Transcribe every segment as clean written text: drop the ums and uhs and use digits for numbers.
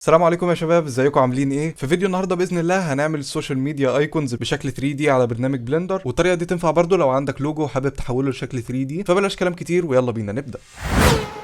السلام عليكم يا شباب، ازيكم عاملين ايه؟ في فيديو النهارده باذن الله هنعمل السوشيال ميديا ايكونز بشكل 3 دي على برنامج بلندر، والطريقه دي تنفع برضو لو عندك لوجو وحابب تحوله لشكل 3 دي. فبلاش كلام كتير ويلا بينا نبدا.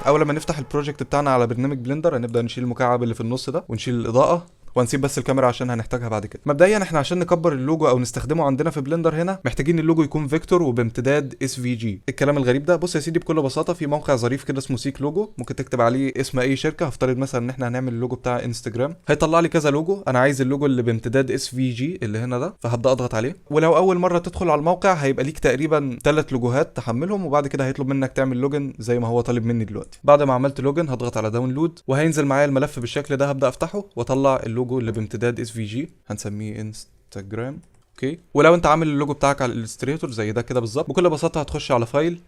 اول ما نفتح البروجكت بتاعنا على برنامج بلندر هنبدا نشيل المكعب اللي في النص ده ونشيل الاضاءه وهنسيب بس الكاميرا عشان هنحتاجها بعد كده. مبدئيا احنا عشان نكبر اللوجو او نستخدمه عندنا في بلندر هنا محتاجين اللوجو يكون فيكتور وبامتداد اس في جي. الكلام الغريب ده بص يا سيدي، بكل بساطه في موقع ظريف كده اسمه سيك لوجو، ممكن تكتب عليه اسم اي شركه. هفترض مثلا ان احنا هنعمل اللوجو بتاع انستجرام، هيطلع لي كذا لوجو. انا عايز اللوجو اللي بامتداد اس في جي اللي هنا ده، فهبدا اضغط عليه. ولو اول مره تدخل على الموقع هيبقى ليك تقريبا 3 لوجوهات تحملهم، وبعد كده هيطلب منك تعمل لوجن زي ما هو طالب مني دلوقتي. بعد ما عملت لوجن هضغط على داونلود وهينزل معايا الملف بالشكل ده. هبدا افتحه واطلع اللوجو اللي بامتداد اس في جي، هنسميه انستجرام. اوكي، ولو انت عامل اللوجو بتاعك على الالستريتور زي ده كده بالظبط، بكل بساطه هتخش على فايل،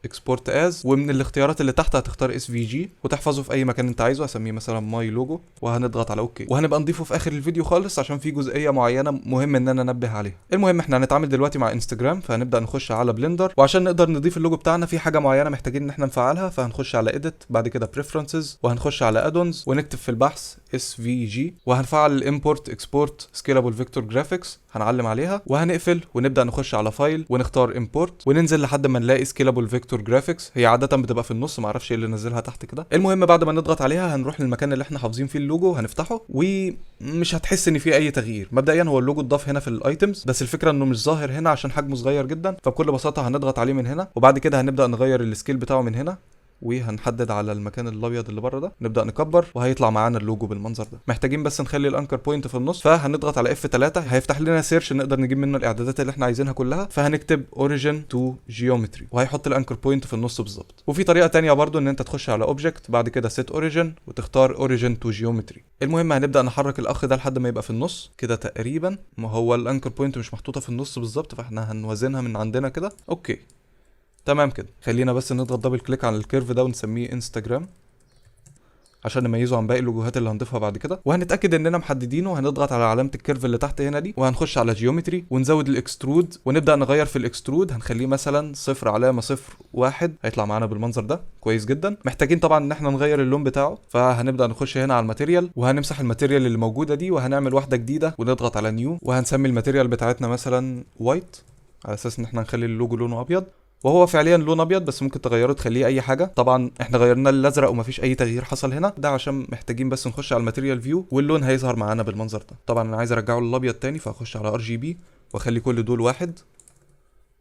اكسبورت از، ومن الاختيارات اللي تحت هتختار اس في جي وتحفظه في اي مكان انت عايزه. هسميه مثلا ماي لوجو وهنضغط على اوكي، وهنبقى نضيفه في اخر الفيديو خالص عشان في جزئيه معينه مهم ان انا انبه عليها. المهم احنا هنتعامل دلوقتي مع انستجرام، فهنبدا نخش على بلندر، وعشان نقدر نضيف اللوجو بتاعنا في حاجه معينه محتاجين ان احنا نفعلها. فهنخش على اديت، بعد كده بريفرنسز، وهنخش على ادونز ونكتب في البحث اس في جي، وهنفعل الامبورت اكسبورت سكيلابل فيكتور جرافيكس، هنعلم عليها وهنقفل ونبدا نخش على فايل ونختار امبورت وننزل لحد ما نلاقي سكيلابل فيكتور جرافيكس. هي عاده بتبقى في النص، ما اعرفش ايه اللي نزلها تحت كده. المهم بعد ما نضغط عليها هنروح للمكان اللي احنا حافظين فيه اللوجو، هنفتحه ومش هتحس ان في اي تغيير. مبدئيا هو اللوجو اتضاف هنا في الايتمز، بس الفكره انه مش ظاهر هنا عشان حجمه صغير جدا. فبكل بساطه هنضغط عليه من هنا، وبعد كده هنبدا نغير السكيل بتاعه من هنا، وهنحدد على المكان الابيض اللي بره ده، نبدا نكبر وهيطلع معانا اللوجو بالمنظر ده. محتاجين بس نخلي الانكر بوينت في النص، فهنضغط على F3 هيفتح لنا سيرش نقدر نجيب منه الاعدادات اللي احنا عايزينها كلها. فهنكتب اوريجين تو جيومتري وهيحط الانكر بوينت في النص بالظبط. وفي طريقه تانية برضو ان انت تخش على اوبجكت، بعد كده سيت اوريجين وتختار اوريجين تو جيومتري. المهم هنبدا نحرك الاخ ده لحد ما يبقى في النص كده تقريبا. ما هو الانكر بوينت مش محطوطه في النص بالظبط، فاحنا هنوازنها من عندنا كده. اوكي تمام كده. خلينا بس نضغط دبل كليك على الكيرف ده ونسميه انستجرام عشان نميزه عن باقي اللوجوهات اللي هنضيفها بعد كده. وهنتاكد اننا محددينه، هنضغط على علامه الكيرف اللي تحت هنا دي، وهنخش على جيومتري ونزود الاكسترود ونبدا نغير في الاكسترود. هنخليه مثلا 0.01، هيطلع معانا بالمنظر ده كويس جدا. محتاجين طبعا ان احنا نغير اللون بتاعه، فهنبدا نخش هنا على الماتيريال وهنمسح الماتيريال اللي موجوده دي وهنعمل واحده جديده ونضغط على نيو، وهنسمي الماتيريال بتاعتنا مثلا وايت على اساس ان احنا نخلي اللوجو لونه ابيض. وهو فعليا لون ابيض، بس ممكن تغيره تخليه اي حاجه. طبعا احنا غيرنا الازرق ومفيش اي تغيير حصل هنا، ده عشان محتاجين بس نخش على الماتيريال فيو واللون هيظهر معانا بالمنظر ده. طبعا انا عايز ارجعه للابيض تاني، فهخش على RGB واخلي كل دول واحد.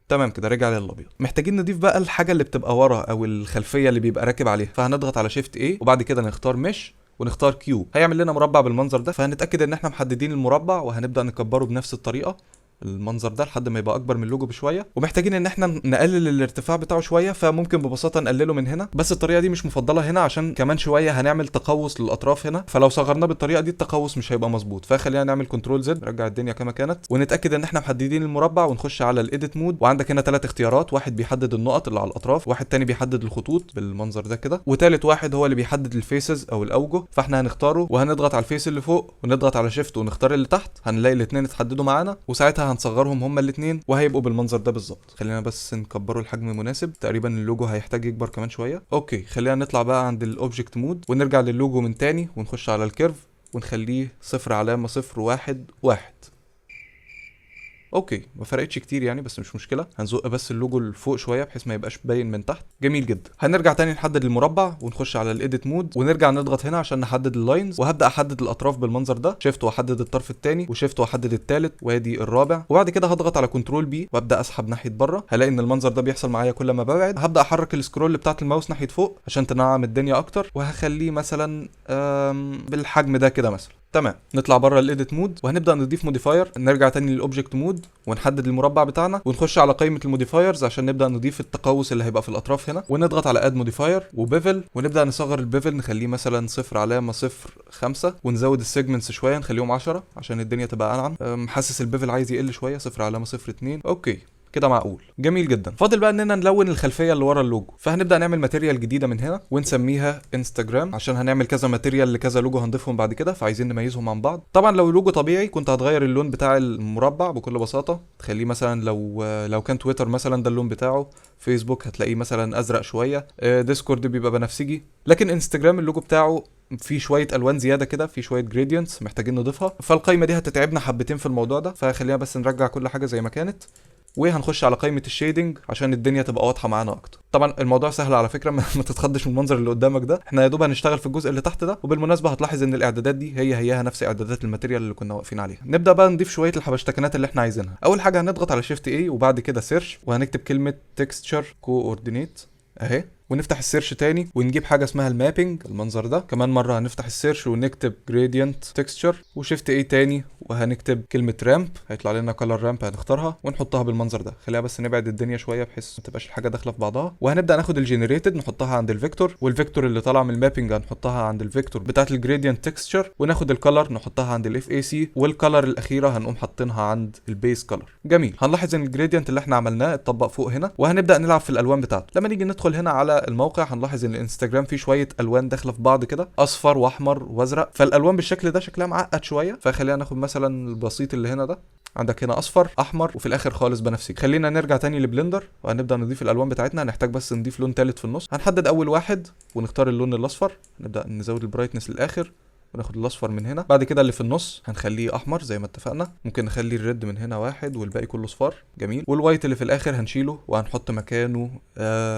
تمام كده رجع للابيض. محتاجين نضيف بقى الحاجه اللي بتبقى ورا او الخلفيه اللي بيبقى راكب عليها، فهنضغط على شيفت A وبعد كده نختار مش ونختار كيو، هيعمل لنا مربع بالمنظر ده. فهنتاكد ان احنا محددين المربع وهنبدا نكبره بنفس الطريقه المنظر ده لحد ما يبقى اكبر من اللوجو بشويه. ومحتاجين ان احنا نقلل الارتفاع بتاعه شويه، فممكن ببساطه نقلله من هنا، بس الطريقه دي مش مفضله هنا عشان كمان شويه هنعمل تقوس للاطراف هنا، فلو صغرناه بالطريقه دي التقوس مش هيبقى مظبوط. فخلينا نعمل كنترول زد نرجع الدنيا كما كانت ونتاكد ان احنا محددين المربع ونخش على الايديت مود. وعندك هنا 3 اختيارات، واحد بيحدد النقط اللي على الاطراف، واحد تاني بيحدد الخطوط بالمنظر ده كده، وتالت واحد هو اللي بيحدد الفيسز او الاوجه. فاحنا هنختاره وهنضغط على الفيس اللي فوق ونضغط على شيفت ونختار اللي تحت، هنلاقي الاثنين اتحددوا معانا وساعتها هنصغرهم هما الاثنين وهيبقوا بالمنظر ده بالظبط. خلينا بس نكبره الحجم مناسب، تقريبا اللوجو هيحتاج يكبر كمان شويه. اوكي خلينا نطلع بقى عند الاوبجكت مود ونرجع للوجو من تاني ونخش على الكيرف ونخليه 0.011. اوكي ما فرقتش كتير يعني، بس مش مشكله. هنزق بس اللوجو لفوق شويه بحيث ما يبقاش باين من تحت. جميل جدا. هنرجع تاني نحدد المربع ونخش على الايديت مود ونرجع نضغط هنا عشان نحدد اللاينز، وهبدا احدد الاطراف بالمنظر ده. شيفت واحدد الطرف الثاني وشيفت واحدد الثالث وادي الرابع، وبعد كده هضغط على كنترول بي وابدا اسحب ناحيه بره. هلاقي ان المنظر ده بيحصل معايا كل ما ببعد. هبدا احرك السكرول بتاعه الماوس ناحيه فوق عشان تنعم الدنيا اكتر، وهخليه مثلا بالحجم ده كده مثلا. تمام. نطلع بره الايديت مود وهنبدا نضيف موديفاير. نرجع تاني للاوبجكت مود ونحدد المربع بتاعنا ونخش على قائمه الموديفايرز عشان نبدا نضيف التقوس اللي هيبقى في الاطراف هنا، ونضغط على اد موديفاير وبيفل ونبدا نصغر البيفل نخليه مثلا 0.05 ونزود السيجمنتس شويه نخليهم 10 عشان الدنيا تبقى انعم. حاسس البيفل عايز يقل شويه 0.02. اوكي كده معقول. جميل جدا. فاضل بقى اننا نلون الخلفيه اللي ورا اللوجو، فهنبدا نعمل ماتيريال جديده من هنا ونسميها انستجرام، عشان هنعمل كذا ماتيريال لكذا لوجو هنضيفهم بعد كده، فعايزين نميزهم عن بعض. طبعا لو لوجو طبيعي كنت هتغير اللون بتاع المربع بكل بساطه، تخليه مثلا لو كان تويتر مثلا ده اللون بتاعه، فيسبوك هتلاقيه مثلا ازرق شويه، ديسكورد بيبقى بنفسجي، لكن انستجرام اللوجو بتاعه في شويه الوان زياده كده، في شويه جريدينتس محتاجين نضيفها، فالقايمه دي هتتعبنا حبتين في الموضوع ده، فخلينا بس نرجع كل حاجه زي ما كانت، وهنخش على قائمه الشيدنج عشان الدنيا تبقى واضحه معانا اكتر. طبعا الموضوع سهل على فكره، ما تتخضش من المنظر اللي قدامك ده، احنا يا دوب هنشتغل في الجزء اللي تحت ده. وبالمناسبه هتلاحظ ان الاعدادات دي هياها نفس اعدادات الماتيريال اللي كنا واقفين عليها. نبدا بقى نضيف شويه الحبشتكنات اللي احنا عايزينها. اول حاجه هنضغط على شيفت اي وبعد كده سيرش، وهنكتب كلمه تكستشر كوردينيت اهي، ونفتح السيرش تاني ونجيب حاجه اسمها المابينج المنظر ده. كمان مره هنفتح السيرش ونكتب جريدينت تكستشر وشيفت اي تاني، وهنكتب كلمه رامب، هيطلع لنا كلر رامب هنختارها ونحطها بالمنظر ده. خليها بس نبعد الدنيا شويه بحيث ما تبقاش الحاجه داخله في بعضها. وهنبدا ناخد الجنريتد نحطها عند الفيكتور، والفيكتور اللي طالع من المابينج هنحطها عند الفيكتور بتاعه الجريدينت تكستشر، وناخد الكلر نحطها عند الاف اي سي، والكلر الاخيره هنقوم حاطينها عند البيس كلر. جميل. هنلاحظ ان الجريدينت اللي احنا عملناه اتطبق فوق هنا، وهنبدا نلعب في الالوان بتاعته. لما نيجي ندخل هنا على الموقع هنلاحظ ان الانستجرام فيه شويه الوان داخله في بعض كده، اصفر واحمر وازرق، فالالوان بالشكل ده شكلها معقد شويه، فخلينا ناخد مثلا البسيط اللي هنا ده، عندك هنا اصفر احمر وفي الاخر خالص بنفسجي. خلينا نرجع تاني لبلندر وهنبدا نضيف الالوان بتاعتنا. هنحتاج بس نضيف لون ثالث في النص، هنحدد اول واحد ونختار اللون الاصفر، نبدا نزود البرايتنس للاخر وناخد الاصفر من هنا. بعد كده اللي في النص هنخليه احمر زي ما اتفقنا، ممكن نخلي الريد من هنا واحد والباقي كله صفار. جميل. والوايت اللي في الاخر هنشيله وهنحط مكانه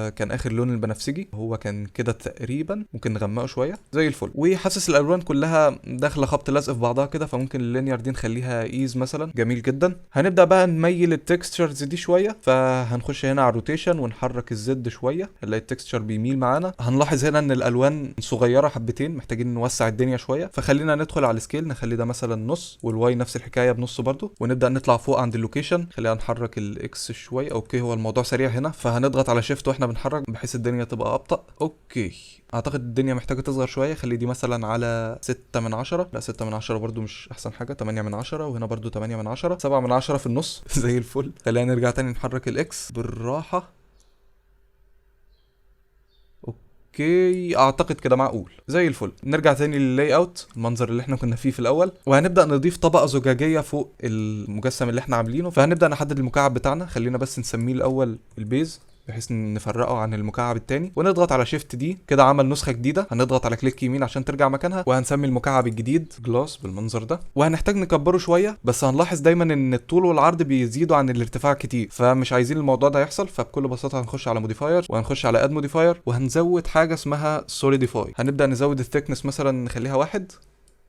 كان اخر لون البنفسجي، هو كان كده تقريبا، ممكن نغمقه شويه زي الفل. وحاسس الالوان كلها داخله خبط لزق في بعضها كده، فممكن اللينير دي نخليها ايز مثلا. جميل جدا. هنبدا بقى نميل التكستشرز دي شويه، فهنخش هنا على الروتيشن ونحرك الزد شويه، نلاقي التكستشر بيميل معانا. هنلاحظ هنا ان الالوان صغيره حبتين، محتاجين نوسع الدنيا شويه، فخلينا ندخل على السكيل نخلي ده مثلا نص، والواي نفس الحكايه بنص برضو، ونبدا نطلع فوق عند اللوكيشن. خلينا نحرك الاكس شويه. اوكي، هو الموضوع سريع هنا، فهنضغط على شيفت واحنا بنحرك بحيث الدنيا تبقى ابطا. اوكي، اعتقد الدنيا محتاجه تصغر شويه، خلي دي مثلا على 6/10. لا 6/10 برضو مش احسن حاجه، 8/10، وهنا برضو 8/10، 7/10 في النص زي الفل. خلينا نرجع تاني نحرك الاكس بالراحه. اوكي، اعتقد كده معقول زي الفل. نرجع تاني لللاي اوت، المنظر اللي احنا كنا فيه في الاول، وهنبدا نضيف طبقه زجاجيه فوق المجسم اللي احنا عاملينه. فهنبدا نحدد المكعب بتاعنا، خلينا بس نسميه الاول البيز بحيث نفرقه عن المكعب التاني، ونضغط على شيفت دي كده عمل نسخه جديده. هنضغط على كليك يمين عشان ترجع مكانها، وهنسمي المكعب الجديد جلاس بالمنظر ده. وهنحتاج نكبره شويه، بس هنلاحظ دايما ان الطول والعرض بيزيدوا عن الارتفاع كتير، فمش عايزين الموضوع ده يحصل. فبكل بساطه هنخش على موديفاير وهنخش على اد موديفاير، وهنزود حاجه اسمها سوليديفاي. هنبدا نزود الثيكنس مثلا نخليها 1.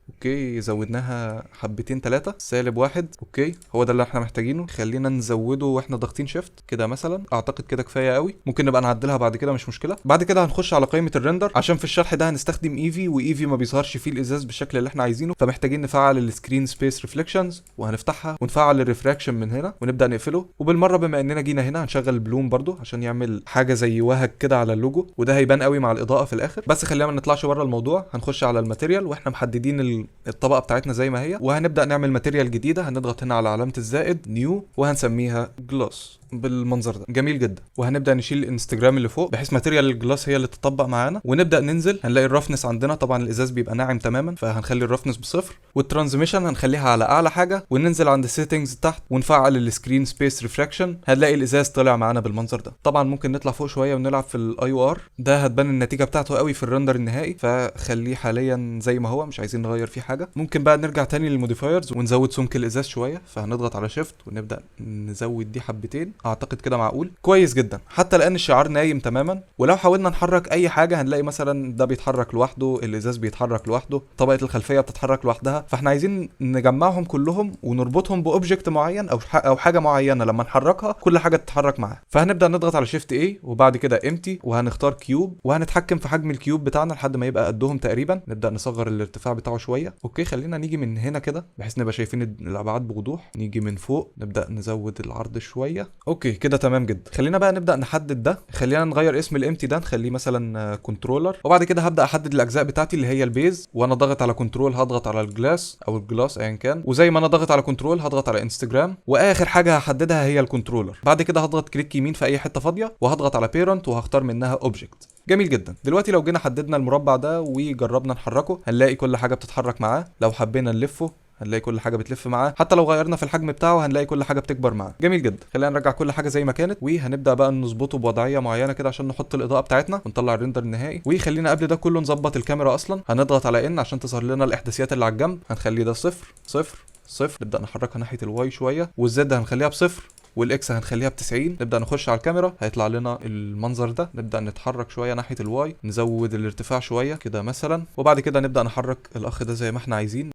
اوكي، زودناها حبتين 3 -1. اوكي، هو ده اللي احنا محتاجينه. خلينا نزوده واحنا ضاغطين شيفت كده مثلا، اعتقد كده كفايه قوي، ممكن نبقى نعدلها بعد كده مش مشكله. بعد كده هنخش على قائمه الريندر، عشان في الشرح ده هنستخدم ايفي، وايفي ما بيظهرش فيه الازاز بالشكل اللي احنا عايزينه، فمحتاجين نفعل السكرين سبيس ريفليكشنز، وهنفتحها ونفعل الريفراكشن من هنا ونبدا نقفله. وبالمره بما اننا جينا هنا هنشغل البلوم برضو عشان يعمل حاجه زي وهج كده على اللوجو، وده هيبان قوي مع الاضاءه في الاخر. بس خلينا ما نطلعش بره الموضوع. هنخش على الماتيريال واحنا محددين الطبقه بتاعتنا زي ما هي، وهنبدا نعمل ماتيريال جديده. هنضغط هنا على علامه الزائد نيو، وهنسميها جلاس بالمنظر ده. جميل جدا. وهنبدا نشيل الانستجرام اللي فوق بحيث ماتيريال الجلاس هي اللي تطبق معانا، ونبدا ننزل. هنلاقي الرفنس عندنا طبعا الازاز بيبقى ناعم تماما، فهنخلي الرفنس بصفر، والترانزميشن هنخليها على اعلى حاجه، وننزل عند السيتنجز تحت ونفعل السكرين سبيس ريفراكشن. هنلاقي الازاز طلع معانا بالمنظر ده. طبعا ممكن نطلع فوق شويه ونلعب في الاي او ار، ده هتبان النتيجه بتاعته قوي في الرندر النهائي، فخليه حاليا زي ما هو، مش عايزين نغير فيه حاجه. ممكن بقى نرجع تاني للموديفايرز ونزود سمك الازاز شويه، فهنضغط على شيفت ونبدا نزود دي حبتين. اعتقد كده معقول كويس جدا، حتى الان الشعار نايم تماما. ولو حاولنا نحرك اي حاجه هنلاقي مثلا ده بيتحرك لوحده، الازاز بيتحرك لوحده، طبقه الخلفيه بتتحرك لوحدها. فاحنا عايزين نجمعهم كلهم ونربطهم باوبجكت معين او حاجه معينه، لما نحركها كل حاجه تتحرك معاها. فهنبدا نضغط على شيفت اي وبعد كده امتي، وهنختار كيوب، وهنتحكم في حجم الكيوب بتاعنا لحد ما يبقى قدهم تقريبا. نبدا نصغر الارتفاع بتاعه شويه. اوكي، خلينا نيجي من هنا كده بحيث نبقى شايفين الابعاد بوضوح. نيجي من فوق نبدا نزود العرض شويه. اوكي كده تمام جدا. خلينا بقى نبدا نحدد ده. خلينا نغير اسم الامتي ده، نخليه مثلا كنترولر. وبعد كده هبدا احدد الاجزاء بتاعتي اللي هي البيز، وانا ضاغط على كنترول هضغط على الجلاس او الجلاس ايا كان، وزي ما انا ضاغط على كنترول هضغط على انستجرام، واخر حاجه هحددها هي الكنترولر. بعد كده هضغط كليك يمين في اي حته فاضيه وهضغط على بيرنت وهختار منها اوبجكت. جميل جدا. دلوقتي لو جينا حددنا المربع ده وجربنا نحركه هنلاقي كل حاجه بتتحرك معاه. لو حبينا نلفه هنلاقي كل حاجه بتلف معاه، حتى لو غيرنا في الحجم بتاعه هنلاقي كل حاجه بتكبر معاه. جميل جدا. خلينا نرجع كل حاجه زي ما كانت، وهنبدا بقى نظبطه بوضعيه معينه كده عشان نحط الاضاءه بتاعتنا ونطلع الريندر النهائي. وخلينا قبل ده كله نظبط الكاميرا. اصلا هنضغط على ان عشان تظهر لنا الاحداثيات اللي على الجنب. هنخليه ده 0 0 0. نبدا نحركها ناحيه الواي شويه، والزد هنخليها بصفر، والاكس هنخليها ب90. نبدا نخش على الكاميرا هيطلع لنا المنظر ده. نبدا نتحرك شويه ناحيه الواي، نزود الارتفاع شويه كده مثلا، وبعد كده نبدا نحرك الاخ ده زي ما احنا عايزين.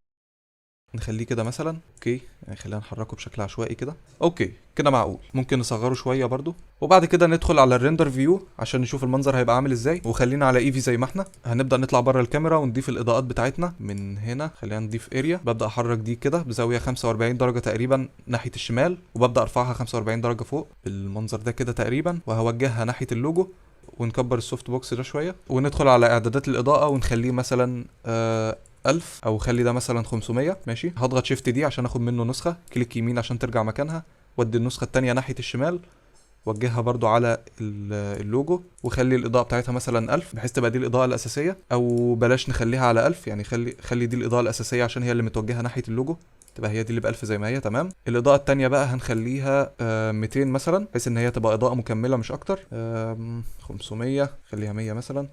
نخليه كده مثلا. اوكي يعني خلينا نحركه بشكل عشوائي كده. اوكي كده معقول. ممكن نصغره شويه برضو، وبعد كده ندخل على الريندر فيو عشان نشوف المنظر هيبقى عامل ازاي. وخلينا على ايفي زي ما احنا. هنبدا نطلع بره الكاميرا ونضيف الاضاءات بتاعتنا من هنا. خلينا نضيف اريا. ببدا احرك دي كده بزاويه 45 درجه تقريبا ناحيه الشمال، وببدا ارفعها 45 درجه فوق بالمنظر ده كده تقريبا، وهوجهها ناحيه اللوجو. ونكبر السوفت بوكس ده شويه، وندخل على اعدادات الاضاءه ونخليه مثلا 1000، او خلي ده مثلا 500. ماشي. هضغط شيفت دي عشان اخد منه نسخه، كليك يمين عشان ترجع مكانها، ودي النسخه التانية ناحيه الشمال، وجهها برضو على اللوجو، وخلي الاضاءه بتاعتها مثلا 1000 بحيث تبقى دي الاضاءه الاساسيه. او بلاش نخليها على 1000، يعني خلي دي الاضاءه الاساسيه عشان هي اللي متوجهه ناحيه اللوجو، تبقى هي دي اللي ب1000 زي ما هي. تمام. الاضاءه التانية بقى هنخليها 200 مثلا بحيث ان هي تبقى اضاءه مكمله مش اكتر. 500 خليها 100 مثلا.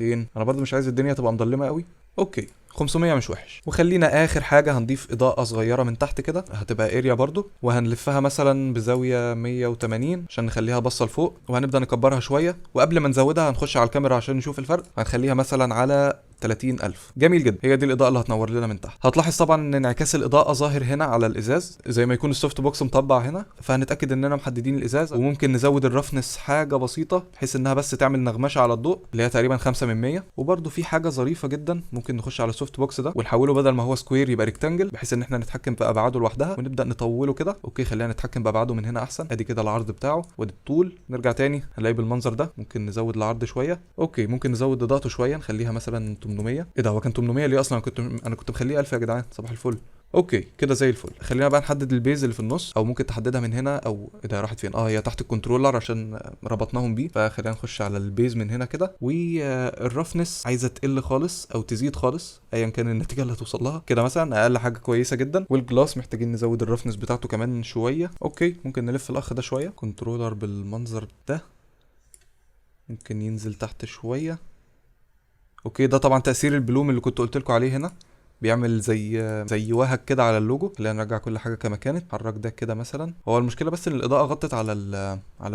200. انا برضو مش عايز الدنيا تبقى مظلمه قوي. اوكي 500 مش وحش. وخلينا اخر حاجه هنضيف اضاءه صغيره من تحت كده، هتبقى اريا برضو، وهنلفها مثلا بزاويه 180 عشان نخليها باصه لفوق، وهنبدا نكبرها شويه. وقبل ما نزودها هنخش على الكاميرا عشان نشوف الفرق. هنخليها مثلا على 30,000. جميل جدا. هي دي الاضاءه اللي هتنور لنا من تحت. هتلاحظ طبعا ان انعكاس الاضاءه ظاهر هنا على الازاز زي ما يكون السوفت بوكس مطبع هنا، فهنتاكد اننا محددين الازاز. وممكن نزود الرفنس حاجه بسيطه بحيث انها بس تعمل نغمشه على الضوء اللي هي تقريبا 5 من 100. وبرده في حاجه ظريفه جدا، ممكن نخش على السوفت بوكس ده ونحوله بدل ما هو سكوير يبقى ريكتانجل بحيث ان احنا نتحكم في ابعاده لوحدها ونبدا نطوله كده. اوكي خلينا نتحكم بابعاده من هنا احسن. ادي كده العرض بتاعه وادي الطول. نرجع تاني هنلاقي بالمنظر ده. ممكن نزود العرض شويه. اوكي ممكن نزود اضاءته شويه نخليها مثلا 800. ايه ده هو كان 800 ليه اصلا؟ انا كنت مخليه 1000 يا جدعان. صباح الفل. اوكي كده زي الفل. خلينا بقى نحدد البيز اللي في النص، او ممكن تحددها من هنا. او ايه ده راحت فين؟ هي تحت الكنترولر عشان ربطناهم بيه. فخلينا نخش على البيز من هنا كده. والرفنس عايزه تقل خالص او تزيد خالص ايا كان النتيجه اللي هتوصل لها. كده مثلا اقل حاجه كويسه جدا. والجلاس محتاجين نزود الرفنس بتاعته كمان شويه. اوكي ممكن نلف الاخ ده شويه. كنترولر بالمنظر ده ممكن ينزل تحت شويه. اوكي ده طبعا تاثير البلوم اللي كنت قلت لكم عليه هنا، بيعمل زي وهج كده على اللوجو. خلينا نرجع كل حاجه كما كانت. حرك ده كده مثلا. هو المشكله بس ان الاضاءه غطت على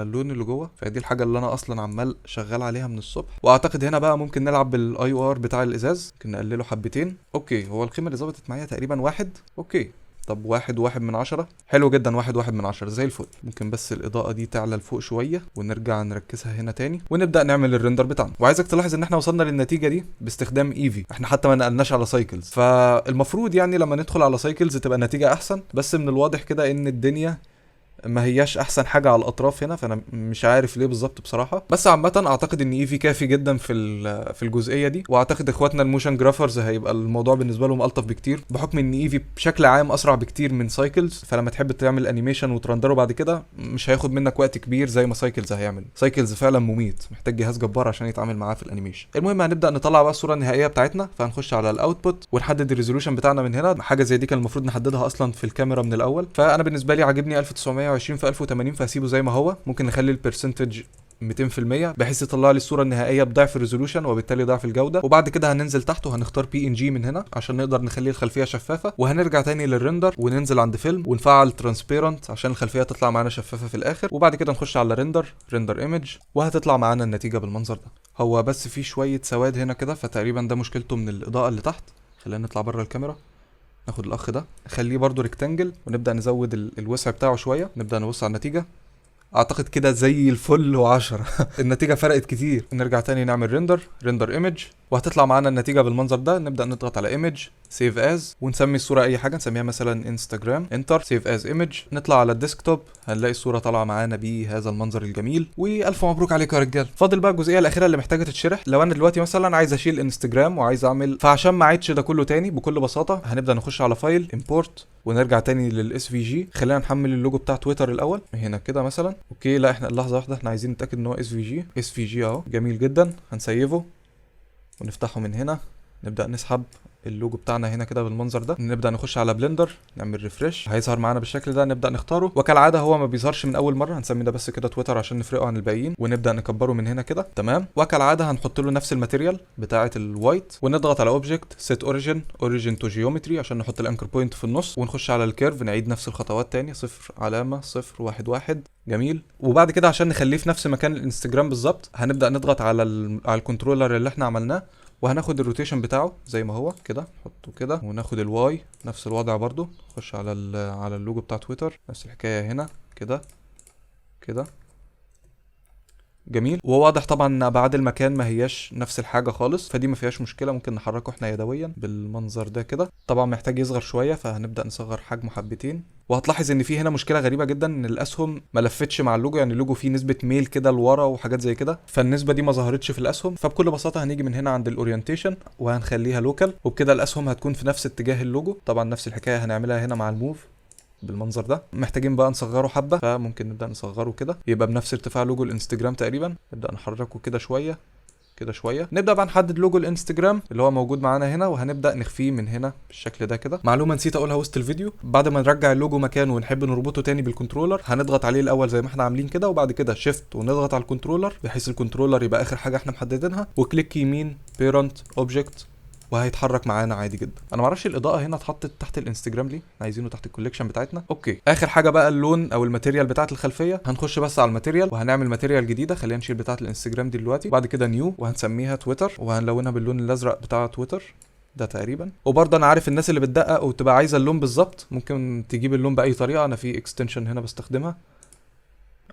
اللون اللي جوه، فدي الحاجه اللي انا اصلا عمال شغال عليها من الصبح. واعتقد هنا بقى ممكن نلعب بالاي او ار بتاع الازاز، ممكن نقلله حبتين. اوكي هو القيمه اللي ظبطت معايا تقريبا 1. اوكي طب 1.1 حلو جدا. 1.1 زي الفل. ممكن بس الاضاءه دي تعلى لفوق شويه ونرجع نركزها هنا تاني ونبدا نعمل الريندر بتاعنا. وعايزك تلاحظ ان احنا وصلنا للنتيجه دي باستخدام ايفي. احنا حتى ما نقلناش على سايكلز، فالمفروض يعني لما ندخل على سايكلز تبقى النتيجه احسن. بس من الواضح كده ان الدنيا ما هياش احسن حاجه على الاطراف هنا، فانا مش عارف ليه بالظبط بصراحه. بس عامه اعتقد ان ايفي كافي جدا في الجزئيه دي. واعتقد اخواتنا الموشن جرافرز هيبقى الموضوع بالنسبه لهم الطف بكتير، بحكم ان ايفي بشكل عام اسرع بكتير من سايكلز. فلما تحب تعمل انيميشن وترندره بعد كده مش هياخد منك وقت كبير زي ما سايكلز هيعمل. سايكلز فعلا مميت، محتاج جهاز جبار عشان يتعامل معاه في الانيميشن. المهم هنبدا نطلع بقى الصوره النهائيه بتاعتنا. فهنخش على الاوتبوت ونحدد الريزولوشن بتاعنا من هنا. حاجه زي دي كان المفروض نحددها اصلا في الكاميرا من الاول. فانا بالنسبه لي عاجبني 1920 في 1080، فهسيبه زي ما هو. ممكن نخلي البرسنتج 200% بحيث يطلع لي الصوره النهائيه بضعف الريزولوشن وبالتالي ضعف الجوده. وبعد كده هننزل تحت وهنختار بي ان جي من هنا عشان نقدر نخلي الخلفيه شفافه. وهنرجع تاني للريندر وننزل عند فيلم ونفعل ترانسبيرنت عشان الخلفيه تطلع معانا شفافه في الاخر. وبعد كده نخش على ريندر ايمج وهتطلع معانا النتيجه بالمنظر ده. هو بس في شويه سواد هنا كده، فتقريبا ده مشكلته من الاضاءه اللي تحت. خلينا نطلع بره الكاميرا. ناخد الاخ ده نخليه برده ريكتانجل ونبدا نزود الوسع بتاعه شويه. نبدا نبص على النتيجه. اعتقد كده زي الفل و10. النتيجه فرقت كتير. نرجع تاني نعمل ريندر ايمج وهتطلع معانا النتيجه بالمنظر ده. نبدا نضغط على ايمج سيف از ونسمي الصوره اي حاجه، نسميها مثلا انستجرام، انتر، سيف از ايمج. نطلع على الديسكتوب هنلاقي الصوره طالعه معانا بهذا المنظر الجميل. والف مبروك عليكم يا رجال. فاضل بقى الجزئيه الاخيره اللي محتاجه تتشرح. لو انا دلوقتي مثلا عايز اشيل انستجرام وعايز اعمل، فعشان ما اعيدش ده كله تاني بكل بساطه هنبدا نخش على فايل امبورت ونرجع تاني للاس في جي. خلينا نحمل اللوجو بتاع تويتر الاول هنا كده مثلا. اوكي لا احنا لحظه واحده، احنا عايزين نتاكد ان هو اس في جي. اس في جي اهو جميل جدا. هنسيفه ونفتحه من هنا. نبدا نسحب اللوجو بتاعنا هنا كده بالمنظر ده. نبدا نخش على بلندر نعمل ريفرش، هيظهر معانا بالشكل ده. نبدا نختاره، وكالعاده هو ما بيظهرش من اول مره، هنسمي ده بس كده تويتر عشان نفرقه عن الباقيين. ونبدا نكبره من هنا كده تمام. وكالعاده هنحط له نفس الماتيريال بتاعه الوايت، ونضغط على اوبجكت سيت اوريجين تو جيومتري عشان نحط الانكر بوينت في النص. ونخش على الكيرف نعيد نفس الخطوات تاني، 0 علامه 0 1 1 جميل. وبعد كده عشان نخليه في نفس مكان الانستجرام بالظبط هنبدا نضغط على الكنترولر اللي احنا عملناه، وهناخد الروتيشن بتاعه زي ما هو كده، نحطه كده. وناخد الواي نفس الوضع برضو، نخش على اللوجو بتاع تويتر نفس الحكايه هنا كده كده جميل. وواضح طبعا ان ابعاد المكان ما هياش نفس الحاجه خالص، فدي ما فيهاش مشكله، ممكن نحركه احنا يدويا بالمنظر ده كده. طبعا محتاج يصغر شويه فهنبدا نصغر حجمه حبتين. وهتلاحظ ان في هنا مشكله غريبه جدا، ان الاسهم ما لفتش مع اللوجو، يعني اللوجو فيه نسبه ميل كده لورا وحاجات زي كده، فالنسبه دي ما ظهرتش في الاسهم. فبكل بساطه هنيجي من هنا عند الاورينتيشن وهنخليها لوكال، وبكده الاسهم هتكون في نفس اتجاه اللوجو. طبعا نفس الحكايه هنعملها هنا مع الموف بالمنظر ده. محتاجين بقى نصغره حبه، فممكن نبدا نصغره كده يبقى بنفس ارتفاع لوجو الانستجرام تقريبا. نبدا نحركه كده شويه كده شويه. نبدا بقى نحدد لوجو الانستجرام اللي هو موجود معانا هنا، وهنبدا نخفيه من هنا بالشكل ده كده. معلومه نسيت اقولها وسط الفيديو، بعد ما نرجع اللوجو مكانه ونحب نربطه تاني بالكنترولر هنضغط عليه الاول زي ما احنا عاملين كده، وبعد كده شيفت ونضغط على الكنترولر بحيث الكنترولر يبقى اخر حاجه احنا محددينها، وكليك يمين بيرنت اوبجكت وهيتحرك معانا عادي جدا. انا معرفش الاضاءه هنا اتحطت تحت الانستجرام ليه، عايزينه تحت الكوليكشن بتاعتنا. اوكي اخر حاجه بقى اللون او الماتيريال بتاعه الخلفيه. هنخش بس على الماتيريال وهنعمل ماتيريال جديده. خلينا نشيل بتاعه الانستجرام دي دلوقتي، وبعد كده نيو وهنسميها تويتر، وهنلونها باللون الازرق بتاع تويتر ده تقريبا. وبرضه انا عارف الناس اللي بتدقق وتبقى عايزه اللون بالظبط ممكن تجيب اللون باي طريقه. انا في اكستنشن هنا بستخدمها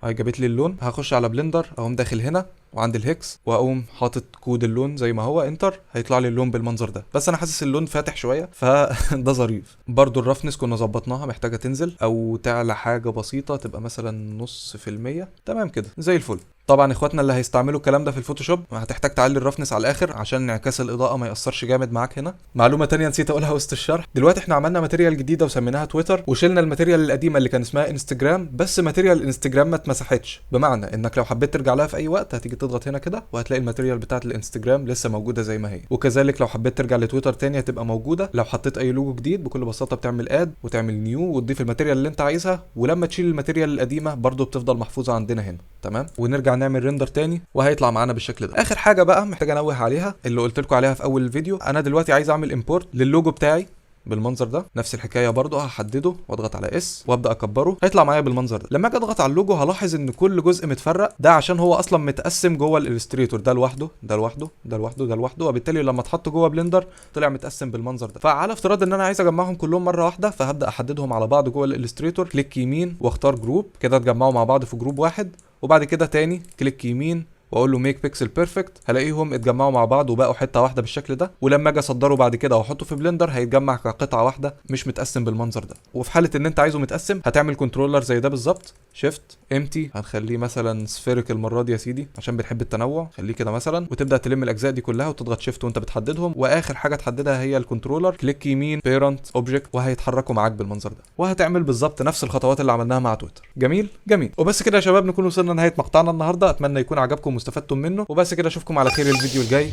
هي جابت لي اللون. هخش على بلندر اقوم داخل هنا وعند الهكس واقوم حاطط كود اللون زي ما هو انتر، هيطلع لي اللون بالمنظر ده. بس انا حاسس اللون فاتح شويه فده ظريف. برضو الرفنس كنا ظبطناها، محتاجه تنزل او تعلى حاجه بسيطه، تبقى مثلا 0.5%. تمام كده زي الفل. طبعا اخواتنا اللي هيستعملوا الكلام ده في الفوتوشوب هتحتاج تعلي الرفنس على الاخر عشان انعكاس الاضاءه ما ياثرش جامد معاك هنا. معلومه تانية نسيت اقولها وسط الشرح. دلوقتي احنا عملنا ماتيريال جديده وسميناها تويتر، وشلنا الماتيريال القديمه اللي كان اسمها انستجرام، بس ماتيريال انستجرام ما اتمسحتش، بمعنى انك لو حبيت ترجع لها في اي وقت هتيجي تضغط هنا كده وهتلاقي الماتيريال بتاعه الانستجرام لسه موجوده زي ما هي. وكذلك لو حبيت ترجع لتويتر تاني هتبقى موجوده. لو حطيت اي لوجو جديد بكل بساطه بتعمل اد وتعمل نيو وتضيف الماتيريال اللي انت عايزها، ولما تشيل الماتيريال القديمه برضو بتفضل محفوظه عندنا هنا. تمام. ونرجع نعمل ريندر تاني وهيطلع معانا بالشكل ده. اخر حاجه بقى محتاج انوه عليها اللي قلت لكم عليها في اول الفيديو. انا دلوقتي عايز اعمل امبورت للوجو بتاعي بالمنظر ده. نفس الحكايه برضو هحدده واضغط على اس وابدا اكبره، هيطلع معايا بالمنظر ده. لما اجي اضغط على اللوجو هلاحظ ان كل جزء متفرق، ده عشان هو اصلا متقسم جوه الالستريتور، ده لوحده ده لوحده ده لوحده ده لوحده، وبالتالي لما اتحط جوه بلندر طلع متقسم بالمنظر ده. فعلى افتراض ان انا عايز اجمعهم كلهم مره واحده فهبدا احددهم على بعض جوه الالستريتور. كليك يمين واختار جروب كده اتجمعوا مع بعض في جروب واحد، وبعد كده تاني كليك يمين واقول له ميك بيكسل بيرفكت، هلاقيهم اتجمعوا مع بعض وبقوا حته واحده بالشكل ده. ولما اجي اصدره بعد كده واحطه في بلندر هيتجمع كقطعه واحده مش متقسم بالمنظر ده. وفي حاله ان انت عايزه متقسم هتعمل كنترولر زي ده بالظبط، شيفت امتي، هنخليه مثلا سفيريك المره دي يا سيدي عشان بنحب التنوع، خليه كده مثلا، وتبدا تلم الاجزاء دي كلها وتضغط شيفت وانت بتحددهم. واخر حاجه تحددها هي الكنترولر، كليك يمين بيرنت اوبجكت وهيتحركوا معاك بالمنظر ده. وهتعمل بالظبط نفس الخطوات اللي عملناها مع تويتر. جميل جميل. وبس كده يا شباب نكون وصلنا لنهايه مقطعنا النهارده، اتمنى يكون عجبكم واستفدتم منه. وبس كده اشوفكم على خير الفيديو الجاي،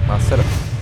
مع السلامه.